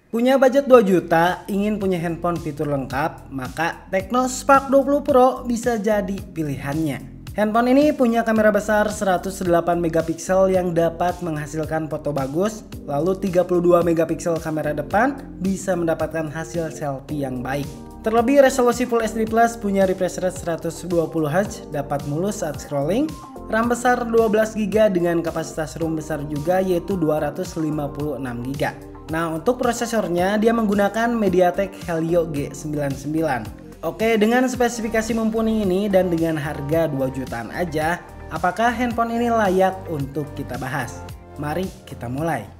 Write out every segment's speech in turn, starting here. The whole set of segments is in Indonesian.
Punya budget 2 juta, ingin punya handphone fitur lengkap, maka Tecno Spark 20 Pro bisa jadi pilihannya. Handphone ini punya kamera besar 108 megapiksel yang dapat menghasilkan foto bagus, lalu 32 megapiksel kamera depan bisa mendapatkan hasil selfie yang baik. Terlebih resolusi Full HD Plus punya refresh rate 120Hz, dapat mulus saat scrolling, RAM besar 12GB dengan kapasitas ROM besar juga yaitu 256GB. Nah, untuk prosesornya dia menggunakan MediaTek Helio G99. Oke, dengan spesifikasi mumpuni ini dan dengan harga 2 jutaan aja, apakah handphone ini layak untuk kita bahas? Mari kita mulai.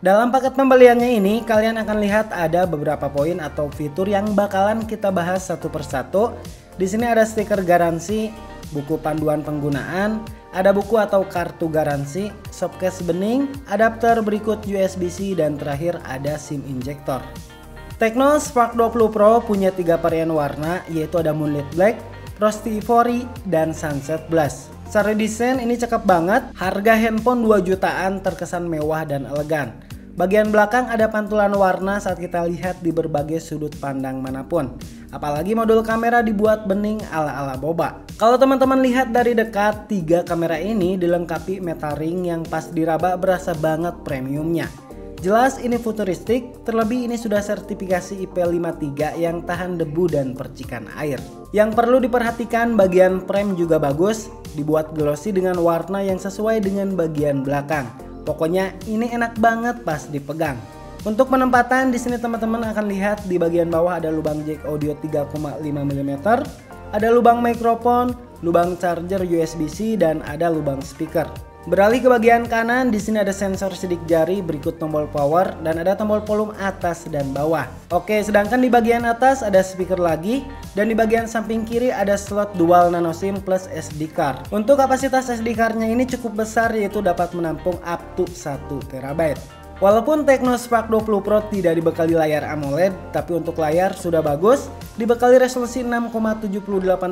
Dalam paket pembeliannya ini, kalian akan lihat ada beberapa poin atau fitur yang bakalan kita bahas satu persatu. Di sini ada stiker garansi, buku panduan penggunaan, ada buku atau kartu garansi, softcase bening, adapter berikut USB-C, dan terakhir ada SIM injector. Tecno Spark 20 Pro punya 3 varian warna, yaitu ada Moonlit Black, Frosty Ivory, dan Sunset Blush. Secara desain ini cakep banget, harga handphone 2 jutaan terkesan mewah dan elegan. Bagian belakang ada pantulan warna saat kita lihat di berbagai sudut pandang manapun. Apalagi modul kamera dibuat bening ala-ala boba. Kalau teman-teman lihat dari dekat, 3 kamera ini dilengkapi metal ring yang pas diraba berasa banget premiumnya. Jelas ini futuristik, terlebih ini sudah sertifikasi IP53 yang tahan debu dan percikan air. Yang perlu diperhatikan, bagian frame juga bagus, dibuat glossy dengan warna yang sesuai dengan bagian belakang. Pokoknya ini enak banget pas dipegang. Untuk penempatan di sini teman-teman akan lihat di bagian bawah ada lubang jack audio 3,5 mm, ada lubang mikrofon, lubang charger USB-C, dan ada lubang speaker. Beralih ke bagian kanan, di sini ada sensor sidik jari, berikut tombol power, dan ada tombol volume atas dan bawah. Oke, sedangkan di bagian atas ada speaker lagi, dan di bagian samping kiri ada slot dual nano SIM plus SD card. Untuk kapasitas SD card-nya ini cukup besar, yaitu dapat menampung up to 1 TB. Walaupun Tecno Spark 20 Pro tidak dibekali layar AMOLED, tapi untuk layar sudah bagus, dibekali resolusi 6,78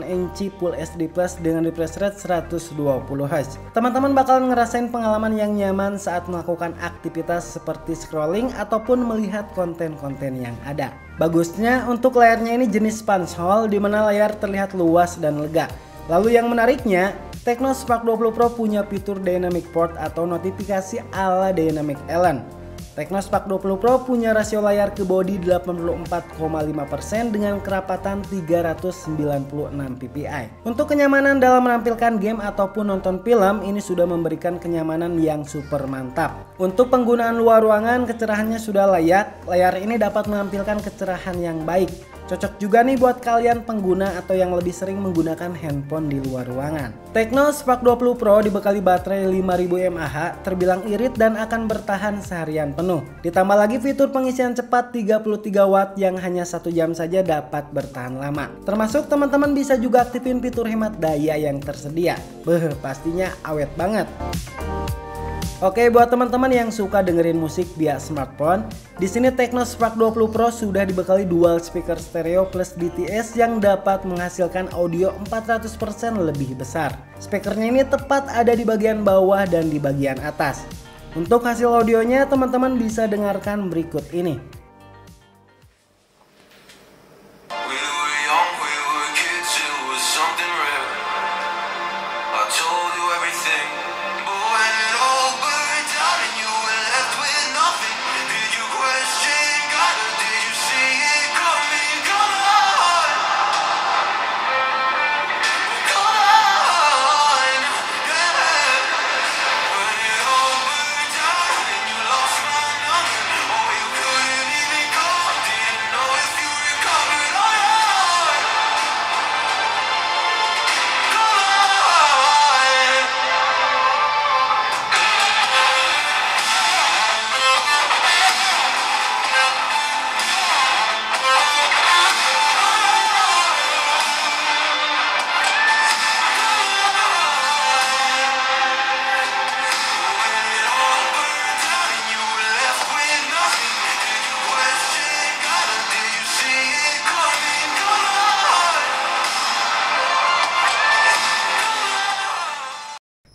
inci Full HD Plus dengan refresh rate 120Hz. Teman-teman bakal ngerasain pengalaman yang nyaman saat melakukan aktivitas seperti scrolling ataupun melihat konten-konten yang ada. Bagusnya untuk layarnya ini jenis punch hole, di mana layar terlihat luas dan lega. Lalu yang menariknya, Tecno Spark 20 Pro punya fitur Dynamic Port atau notifikasi ala Dynamic Island. Tecno Spark 20 Pro punya rasio layar ke bodi 84,5% dengan kerapatan 396 ppi. Untuk kenyamanan dalam menampilkan game ataupun nonton film, ini sudah memberikan kenyamanan yang super mantap. Untuk penggunaan luar ruangan, kecerahannya sudah layak. Layar ini dapat menampilkan kecerahan yang baik. Cocok juga nih buat kalian pengguna atau yang lebih sering menggunakan handphone di luar ruangan. Tecno Spark 20 Pro dibekali baterai 5000 mAh, terbilang irit dan akan bertahan seharian penuh. Ditambah lagi fitur pengisian cepat 33 watt yang hanya 1 jam saja dapat bertahan lama. Termasuk teman-teman bisa juga aktifin fitur hemat daya yang tersedia. Pastinya awet banget. Oke, buat teman-teman yang suka dengerin musik via smartphone, di sini Tecno Spark 20 Pro sudah dibekali dual speaker stereo plus DTS yang dapat menghasilkan audio 400% lebih besar. Speakernya ini tepat ada di bagian bawah dan di bagian atas. Untuk hasil audionya teman-teman bisa dengarkan berikut ini.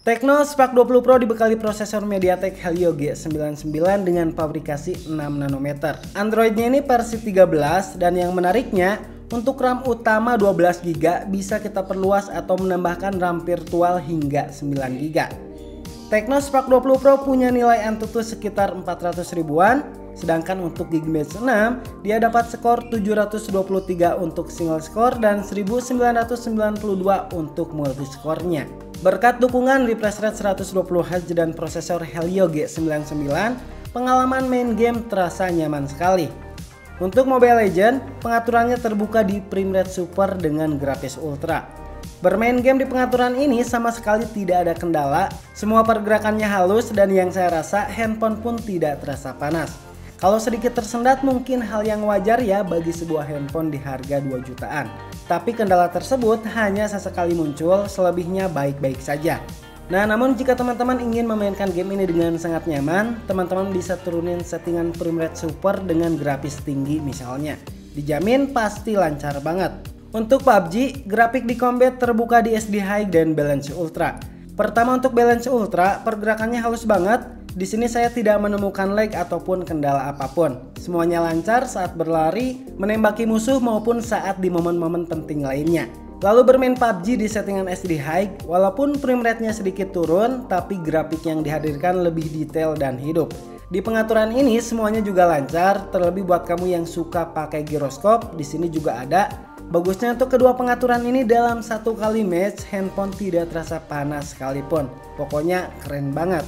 Tecno Spark 20 Pro dibekali prosesor MediaTek Helio G99 dengan fabrikasi 6 nanometer. Androidnya ini versi 13 dan yang menariknya untuk RAM utama 12 GB bisa kita perluas atau menambahkan RAM virtual hingga 9 GB. Tecno Spark 20 Pro punya nilai Antutu sekitar 400 ribuan, sedangkan untuk Geekbench 6 dia dapat skor 723 untuk single score dan 1992 untuk multiscore-nya. Berkat dukungan refresh rate 120Hz dan prosesor Helio G99, pengalaman main game terasa nyaman sekali. Untuk Mobile Legends, pengaturannya terbuka di frame rate super dengan grafis ultra. Bermain game di pengaturan ini sama sekali tidak ada kendala, semua pergerakannya halus dan yang saya rasa handphone pun tidak terasa panas. Kalau sedikit tersendat mungkin hal yang wajar ya bagi sebuah handphone di harga 2 jutaan. Tapi kendala tersebut hanya sesekali muncul, selebihnya baik-baik saja. Nah, namun jika teman-teman ingin memainkan game ini dengan sangat nyaman, teman-teman bisa turunin settingan frame rate super dengan grafis tinggi misalnya. Dijamin pasti lancar banget. Untuk PUBG, grafik di combat terbuka di SD High dan Balance Ultra. Pertama untuk Balance Ultra, pergerakannya halus banget. Di sini saya tidak menemukan lag ataupun kendala apapun. Semuanya lancar saat berlari, menembaki musuh maupun saat di momen-momen penting lainnya. Lalu bermain PUBG di settingan SD High, walaupun frame rate-nya sedikit turun, tapi grafik yang dihadirkan lebih detail dan hidup. Di pengaturan ini semuanya juga lancar, terlebih buat kamu yang suka pakai giroskop, di sini juga ada. Bagusnya untuk kedua pengaturan ini dalam satu kali match, handphone tidak terasa panas sekalipun. Pokoknya keren banget.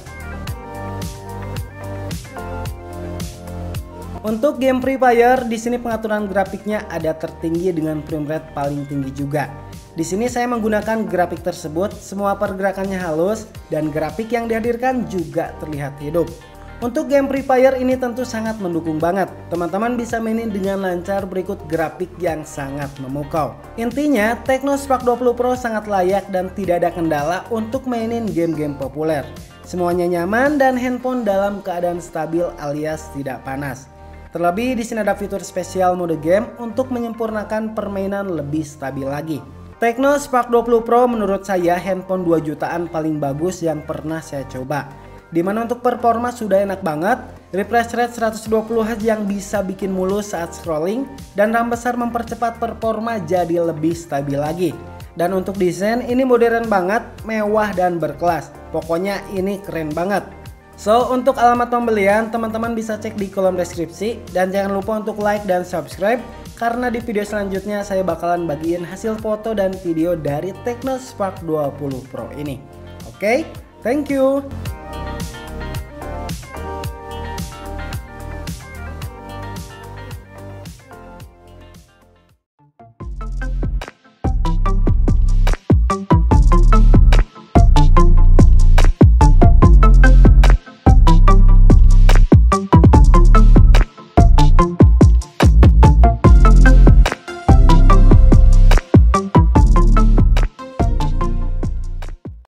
Untuk game Free Fire, di sini pengaturan grafiknya ada tertinggi dengan frame rate paling tinggi juga. Di sini saya menggunakan grafik tersebut, semua pergerakannya halus dan grafik yang dihadirkan juga terlihat hidup. Untuk game Free Fire ini tentu sangat mendukung banget. Teman-teman bisa mainin dengan lancar berikut grafik yang sangat memukau. Intinya, Tecno Spark 20 Pro sangat layak dan tidak ada kendala untuk mainin game-game populer. Semuanya nyaman dan handphone dalam keadaan stabil alias tidak panas. Terlebih di sini ada fitur spesial mode game untuk menyempurnakan permainan lebih stabil lagi. Tecno Spark 20 Pro menurut saya handphone 2 jutaan paling bagus yang pernah saya coba. Dimana untuk performa sudah enak banget, refresh rate 120Hz yang bisa bikin mulus saat scrolling, dan RAM besar mempercepat performa jadi lebih stabil lagi. Dan untuk desain ini modern banget, mewah dan berkelas. Pokoknya ini keren banget. So, untuk alamat pembelian teman-teman bisa cek di kolom deskripsi dan jangan lupa untuk like dan subscribe karena di video selanjutnya saya bakalan bagiin hasil foto dan video dari Tecno Spark 20 Pro ini. Oke, thank you.